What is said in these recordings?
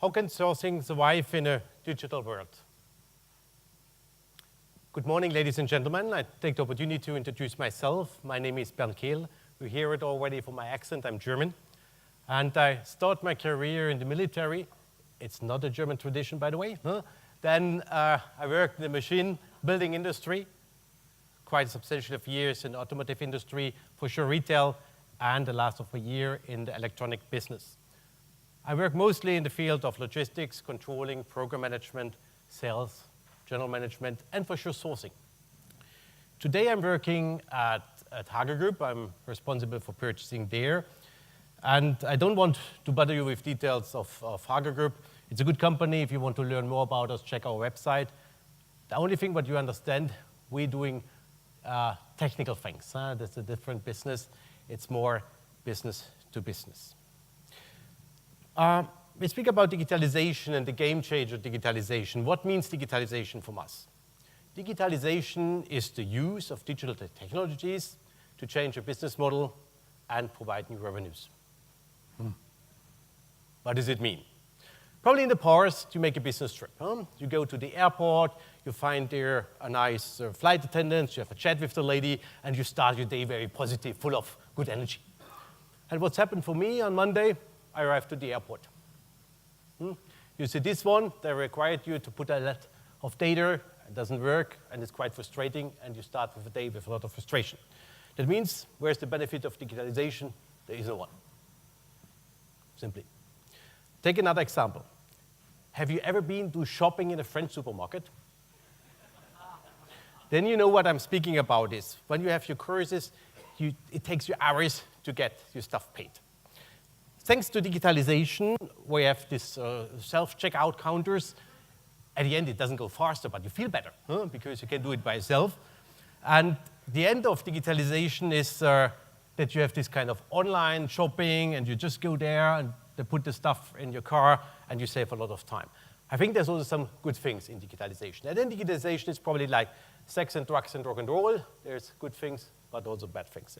How can sourcing survive in a digital world? Good morning, ladies and gentlemen. I take the opportunity to introduce myself. My name is Bernd Kehl. You hear it already from my accent. I'm German. And I started my career in the military. It's not a German tradition, by the way. Then I worked in the machine building industry, quite a substantial of years in the automotive industry, for sure retail, and the last of a year in the electronic business. I work mostly in the field of logistics, controlling, program management, sales, general management, and for sure sourcing. Today I'm working at Hager Group. I'm responsible for purchasing there. And I don't want to bother you with details of Hager Group. It's a good company. If you want to learn more about us, check our website. The only thing what you understand, we're doing technical things. That's a different business. It's more business to business. We speak about digitalization and the game changer digitalization. What means digitalization from us? Digitalization is the use of digital technologies to change a business model and provide new revenues. What does it mean? Probably in the past, you make a business trip. You go to the airport, you find there a nice flight attendant, you have a chat with the lady, and you start your day very positive, full of good energy. And what's happened for me on Monday? I arrived to the airport. You see this one, they required you to put a lot of data, it doesn't work, and it's quite frustrating, and you start with a day with a lot of frustration. That means, where's the benefit of digitalization? There is no one. Simply. Take another example. Have you ever been to shopping in a French supermarket? Then you know what I'm speaking about is, when you have your courses, it takes you hours to get your stuff paid. Thanks to digitalization, we have this self-checkout counters. At the end, it doesn't go faster, but you feel better, because you can do it by yourself. And the end of digitalization is that you have this kind of online shopping, and you just go there, and they put the stuff in your car, and you save a lot of time. I think there's also some good things in digitalization. And then digitalization is probably like sex and drugs and rock and roll. There's good things, but also bad things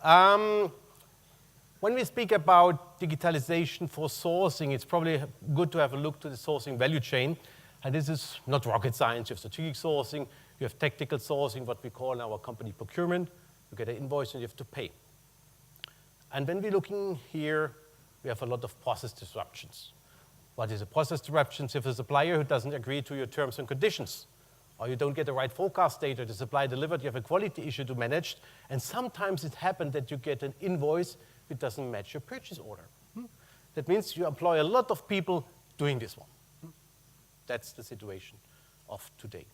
in. When we speak about digitalization for sourcing, it's probably good to have a look to the sourcing value chain. And this is not rocket science. You have strategic sourcing, you have tactical sourcing, what we call in our company procurement. You get an invoice and you have to pay. And when we're looking here, we have a lot of process disruptions. What is a process disruption? If a supplier who doesn't agree to your terms and conditions, or you don't get the right forecast data, the supply delivered, you have a quality issue to manage, and sometimes it happens that you get an invoice which doesn't match your purchase order. That means you employ a lot of people doing this one. That's the situation of today.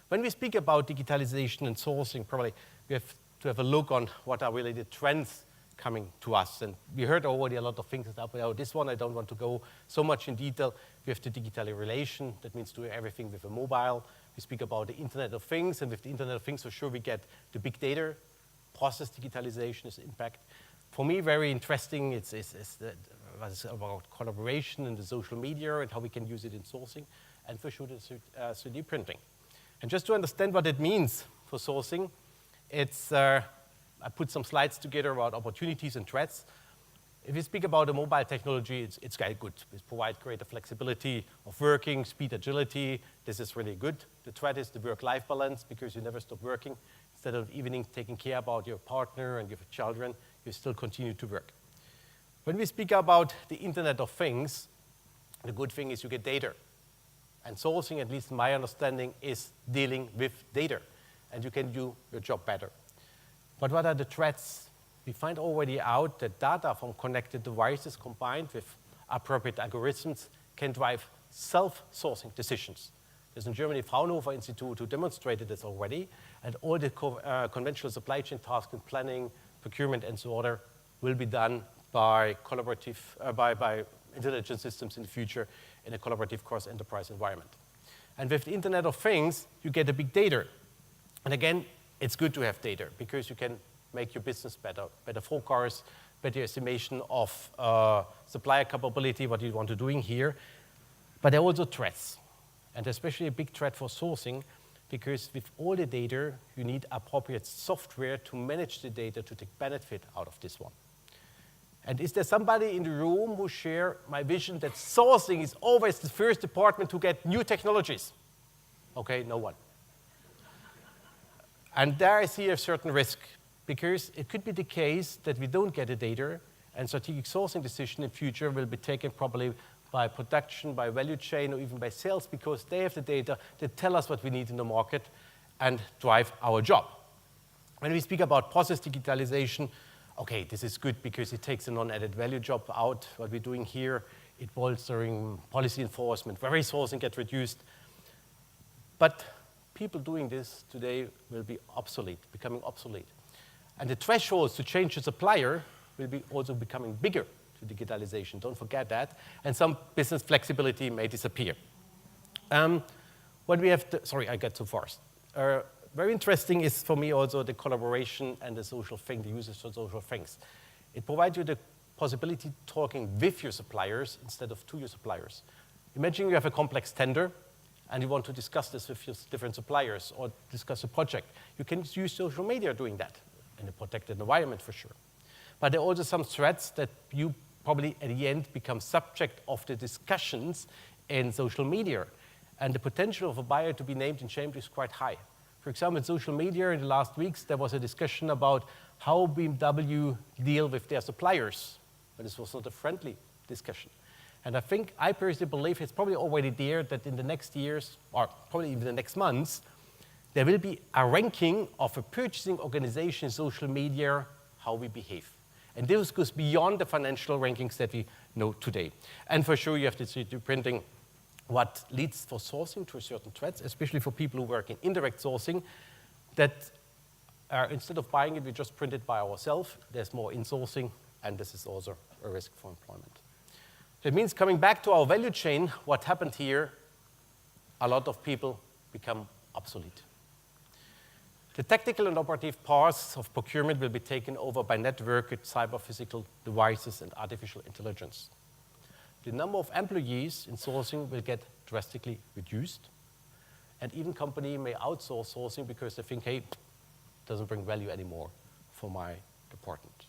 When we speak about digitalization and sourcing, probably we have to have a look on what are really the trends coming to us. And we heard already a lot of things about this one. I don't want to go so much in detail. We have the digitalization. That means doing everything with a mobile. We speak about the Internet of Things. And with the Internet of Things, for sure, we get the big data. Process digitalization is impact. For me, very interesting, it's about collaboration in the social media and how we can use it in sourcing. And for sure, the 3D printing. And just to understand what it means for sourcing, I put some slides together about opportunities and threats. If you speak about the mobile technology, it's quite good. It provides greater flexibility of working, speed, agility. This is really good. The threat is the work-life balance, because you never stop working. Instead of evening taking care about your partner and your children, you still continue to work. When we speak about the Internet of Things, the good thing is you get data. And sourcing, at least in my understanding, is dealing with data. And you can do your job better. But what are the threats? We find already out that data from connected devices combined with appropriate algorithms can drive self-sourcing decisions. There's in Germany Fraunhofer Institute who demonstrated this already, and all the conventional supply chain tasks in planning, procurement, and so on will be done by by intelligent systems in the future in a collaborative cross-enterprise environment. And with the Internet of Things, you get a big data. And again, it's good to have data because you can make your business better forecasts, better estimation of supplier capability, what you want to do in here. But there are also threats, and especially a big threat for sourcing, because with all the data, you need appropriate software to manage the data to take benefit out of this one. And is there somebody in the room who share my vision that sourcing is always the first department to get new technologies? Okay, no one. And there I see a certain risk, because it could be the case that we don't get the data, and strategic sourcing decision in future will be taken probably by production, by value chain, or even by sales, because they have the data that tell us what we need in the market and drive our job. When we speak about process digitalization, okay, this is good because it takes a non-added value job out, what we're doing here. It bolstering policy enforcement, where resourcing gets reduced. But people doing this today will be obsolete, becoming obsolete. And the thresholds to change a supplier will be also becoming bigger to digitalization. Don't forget that. And some business flexibility may disappear. When we have, sorry, I got too fast. Very interesting is for me also the collaboration and the social thing, the usage of social things. It provides you the possibility of talking with your suppliers instead of to your suppliers. Imagine you have a complex tender and you want to discuss this with your different suppliers or discuss a project. You can use social media doing that in a protected environment for sure. But there are also some threats that you probably at the end become subject of the discussions in social media. And the potential of a buyer to be named and shamed is quite high. For example, in social media in the last weeks, there was a discussion about how BMW deal with their suppliers. But this was not a friendly discussion. And I personally believe it's probably already there that in the next years, or probably even the next months, there will be a ranking of a purchasing organization in social media, how we behave. And this goes beyond the financial rankings that we know today. And for sure, you have the 3D printing, what leads for sourcing to a certain threats, especially for people who work in indirect sourcing, that instead of buying it, we just print it by ourselves. There's more insourcing, and this is also a risk for employment. That means coming back to our value chain, what happened here, a lot of people become obsolete. The tactical and operative parts of procurement will be taken over by networked cyber-physical devices and artificial intelligence. The number of employees in sourcing will get drastically reduced, and even company may outsource sourcing because they think, hey, it doesn't bring value anymore for my department.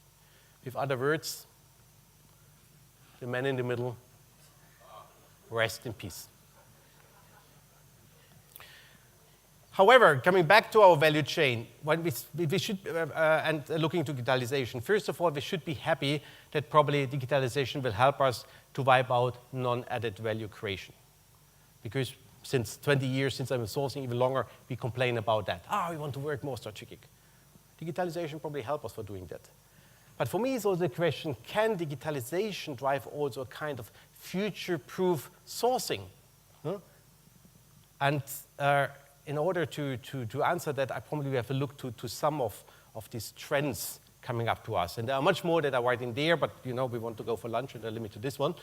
With other words, the man in the middle, rest in peace. However, coming back to our value chain, when we should, and looking to digitalization, first of all, we should be happy that probably digitalization will help us to wipe out non-added value creation. Because since 20 years, since I'm sourcing even longer, we complain about that. We want to work more strategic. Digitalization probably help us for doing that. But for me, it's also the question, can digitalization drive also a kind of future-proof sourcing? Huh? And in order to answer that, I probably have to look to some of these trends coming up to us. And there are much more that are right in there, but we want to go for lunch and I limit to this one.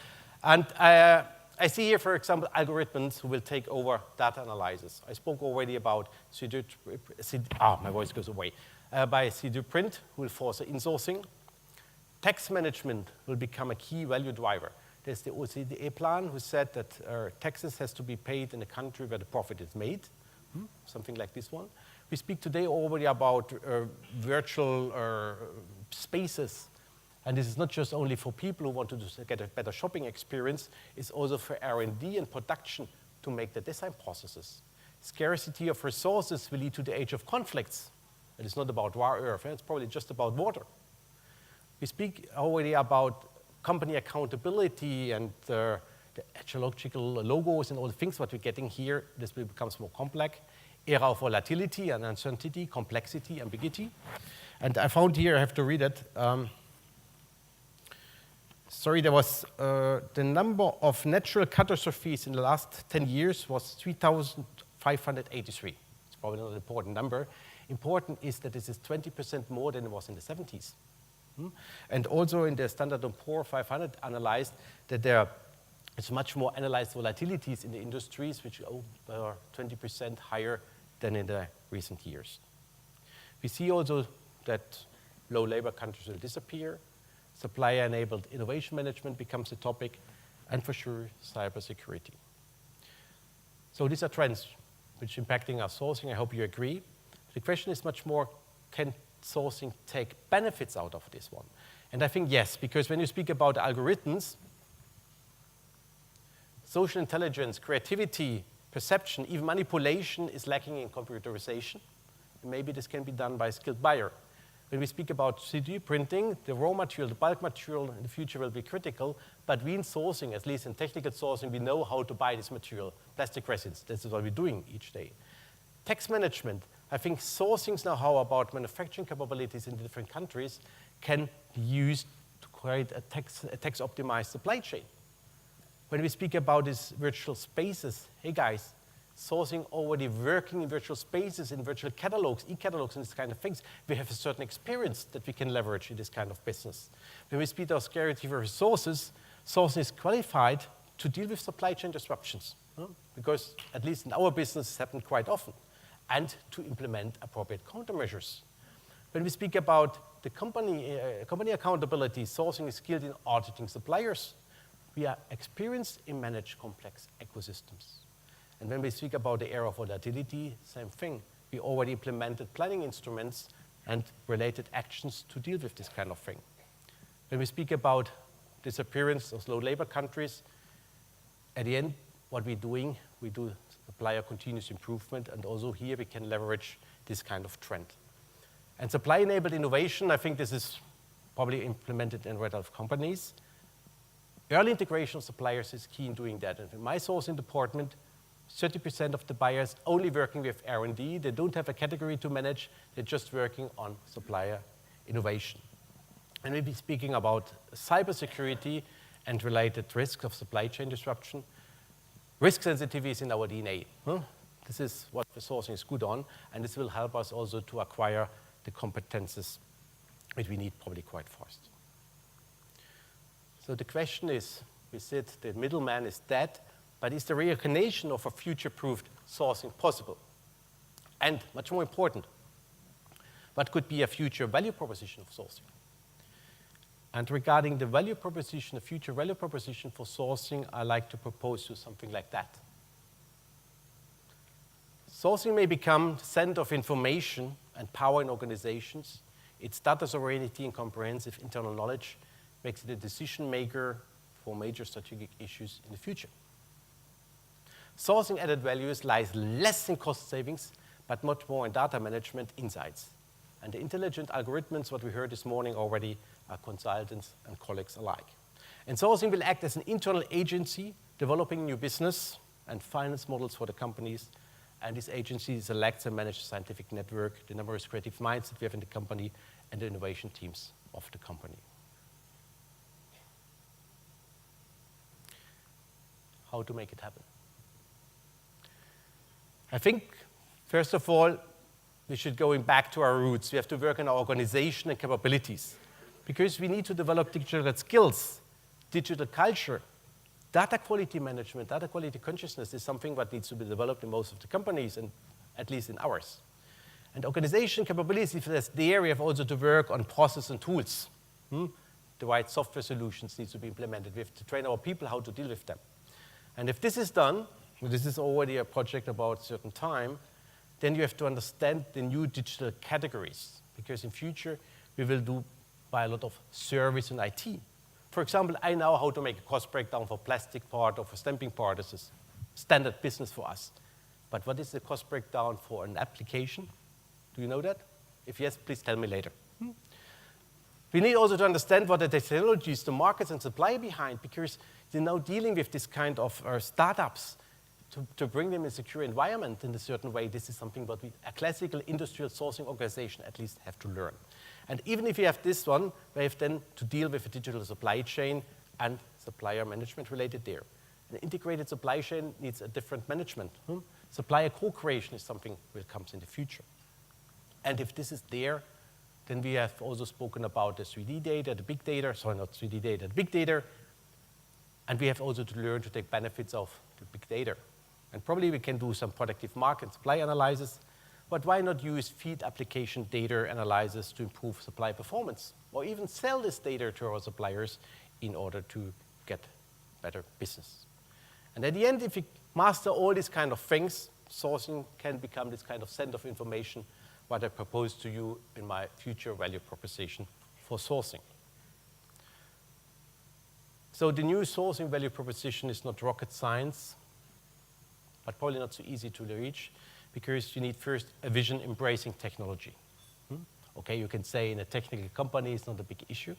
And I see here, for example, algorithms who will take over data analysis. I spoke already about my voice goes away. By 3D print, who will force insourcing. Tax management will become a key value driver. There's the OECD plan who said that taxes has to be paid in the country where the profit is made. Something like this one. We speak today already about virtual spaces. And this is not just only for people who want to get a better shopping experience, it's also for R&D and production to make the design processes. Scarcity of resources will lead to the age of conflicts. It is not about rare earth, it's probably just about water. We speak already about company accountability and the ecological logos and all the things what we're getting here. This will become more complex. Era of volatility and uncertainty, complexity, ambiguity. And I found here, I have to read it. There was the number of natural catastrophes in the last 10 years was 3,583. It's probably not an important number. Important is that this is 20% more than it was in the 70s. And also in the Standard & Poor's 500 analyzed that there is much more analyzed volatilities in the industries, which are 20% higher than in the recent years. We see also that low labor countries will disappear. Supplier-enabled innovation management becomes a topic, and for sure, cybersecurity. So these are trends which are impacting our sourcing. I hope you agree. The question is much more, can sourcing take benefits out of this one? And I think yes, because when you speak about algorithms, social intelligence, creativity, perception, even manipulation is lacking in computerization. And maybe this can be done by a skilled buyer. When we speak about 3D printing, the raw material, the bulk material in the future will be critical, but we in sourcing, at least in technical sourcing, we know how to buy this material, plastic resins. This is what we're doing each day. Tax management, I think sourcing's know-how about manufacturing capabilities in different countries can be used to create a tax-optimized supply chain. When we speak about these virtual spaces, hey guys, sourcing already working in virtual spaces, in virtual catalogs, e-catalogs, and this kind of things, we have a certain experience that we can leverage in this kind of business. When we speak of scarcity of resources, sourcing is qualified to deal with supply chain disruptions, because at least in our business, it's happened quite often, and to implement appropriate countermeasures. When we speak about the company accountability, sourcing is skilled in auditing suppliers. We are experienced in managing complex ecosystems. And when we speak about the era of volatility, same thing. We already implemented planning instruments and related actions to deal with this kind of thing. When we speak about disappearance of low labor countries, at the end, what we're doing, we do supplier continuous improvement, and also here we can leverage this kind of trend. And supply-enabled innovation, I think this is probably implemented in a lot of companies. Early integration of suppliers is key in doing that. And in my sourcing department, 30% of the buyers only working with R&D. They don't have a category to manage. They're just working on supplier innovation. And we'll be speaking about cybersecurity and related risks of supply chain disruption. Risk sensitivity is in our DNA. This is what the sourcing is good on, and this will help us also to acquire the competences that we need probably quite fast. So the question is, we said the middleman is dead, but is the reincarnation of a future-proofed sourcing possible? And much more important, what could be a future value proposition of sourcing? And regarding the value proposition, the future value proposition for sourcing, I like to propose you something like that. Sourcing may become the center of information and power in organizations. Its data sovereignty and comprehensive internal knowledge makes it a decision maker for major strategic issues in the future. Sourcing added values lies less in cost savings, but much more in data management insights. And the intelligent algorithms, what we heard this morning already, are consultants and colleagues alike. And sourcing will act as an internal agency, developing new business and finance models for the companies. And this agency selects and manages the scientific network, the numerous creative minds that we have in the company, and the innovation teams of the company. How to make it happen? I think, first of all, we should go back to our roots. We have to work on our organization and capabilities, because we need to develop digital skills, digital culture. Data quality management, data quality consciousness is something that needs to be developed in most of the companies, and at least in ours. And organization capabilities, if that's there, we have also to work on process and tools. The right software solutions need to be implemented. We have to train our people how to deal with them. And if this is done, this is already a project about a certain time, then you have to understand the new digital categories, because in future we will do by a lot of service and IT. For example, I know how to make a cost breakdown for plastic part or for stamping part. This is standard business for us. But what is the cost breakdown for an application? Do you know that? If yes, please tell me later. We need also to understand what are the technologies, the markets and supply behind, because you're now dealing with this kind of startups to bring them in a secure environment in a certain way. This is something that a classical industrial sourcing organization at least have to learn. And even if you have this one, we have then to deal with a digital supply chain and supplier management related there. An integrated supply chain needs a different management. Supplier co-creation is something that comes in the future. And if this is there, then we have also spoken about the 3D data, the big data, sorry, not 3D data, the big data. And we have also to learn to take benefits of the big data. And probably we can do some predictive market supply analysis, but why not use feed application data analysis to improve supply performance, or even sell this data to our suppliers in order to get better business. And at the end, if we master all these kind of things, sourcing can become this kind of center of information, what I propose to you in my future value proposition for sourcing. So the new sourcing value proposition is not rocket science, but probably not so easy to reach, because you need first a vision embracing technology. Okay, you can say in a technical company it's not a big issue.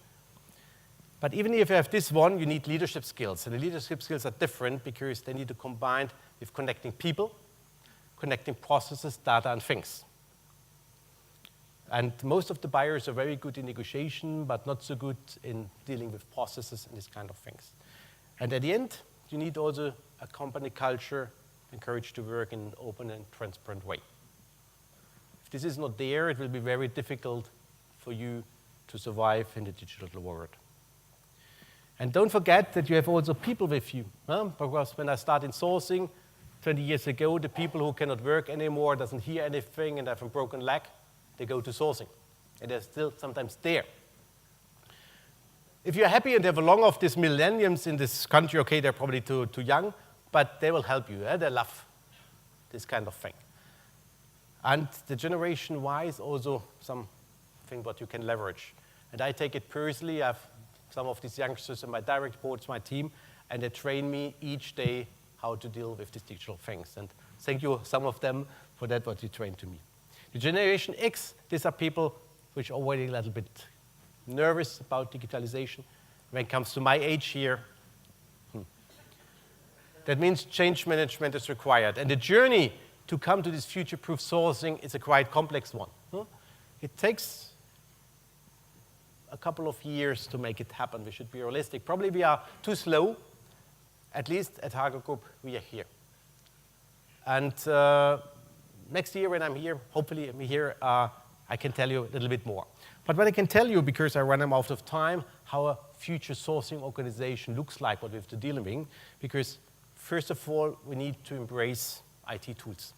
But even if you have this one, you need leadership skills. And the leadership skills are different because they need to combine with connecting people, connecting processes, data, and things. And most of the buyers are very good in negotiation, but not so good in dealing with processes and these kind of things. And at the end, you need also a company culture encouraged to work in an open and transparent way. If this is not there, it will be very difficult for you to survive in the digital world. And don't forget that you have also people with you. Because when I started sourcing 20 years ago, the people who cannot work anymore, doesn't hear anything, and have a broken leg, they go to sourcing. And they're still sometimes there. If you're happy and they belong of these millenniums in this country, okay, they're probably too young, but they will help you. They love this kind of thing. And the Generation Y is also something what you can leverage. And I take it personally. I have some of these youngsters in my direct reports, my team, and they train me each day how to deal with these digital things. And thank you, some of them, for that, what you trained to me. The Generation X, these are people which are already a little bit nervous about digitalization. When it comes to my age here, that means change management is required. And the journey to come to this future-proof sourcing is a quite complex one. It takes a couple of years to make it happen. We should be realistic. Probably we are too slow. At least at Hager Group, we are here. And next year when I'm here, hopefully I'm here, I can tell you a little bit more. But what I can tell you, because I run out of time, how a future sourcing organization looks like, what we have to deal with, because first of all, we need to embrace IT tools.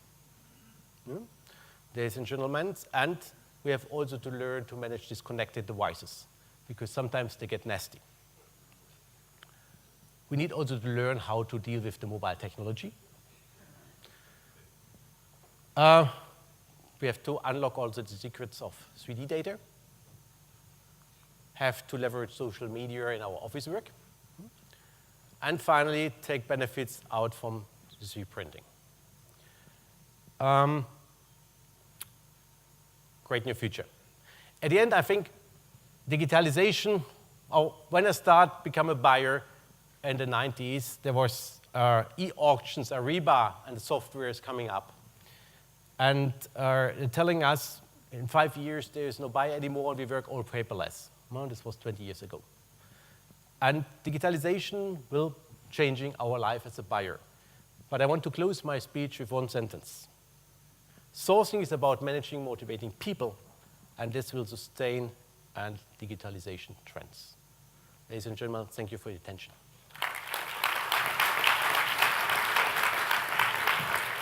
Ladies and gentlemen, and we have also to learn to manage disconnected devices, because sometimes they get nasty. We need also to learn how to deal with the mobile technology. We have to unlock also the secrets of 3D data, have to leverage social media in our office work, and finally, take benefits out from the 3D printing. Great new future. At the end, I think digitalization, when I start become a buyer in the 90s, there was e-auctions, Ariba, and the software is coming up. And telling us, in 5 years, there is no buyer anymore, we work all paperless. Well, this was 20 years ago. And digitalization will changing our life as a buyer. But I want to close my speech with one sentence. Sourcing is about managing, motivating people, and this will sustain and digitalization trends. Ladies and gentlemen, thank you for your attention.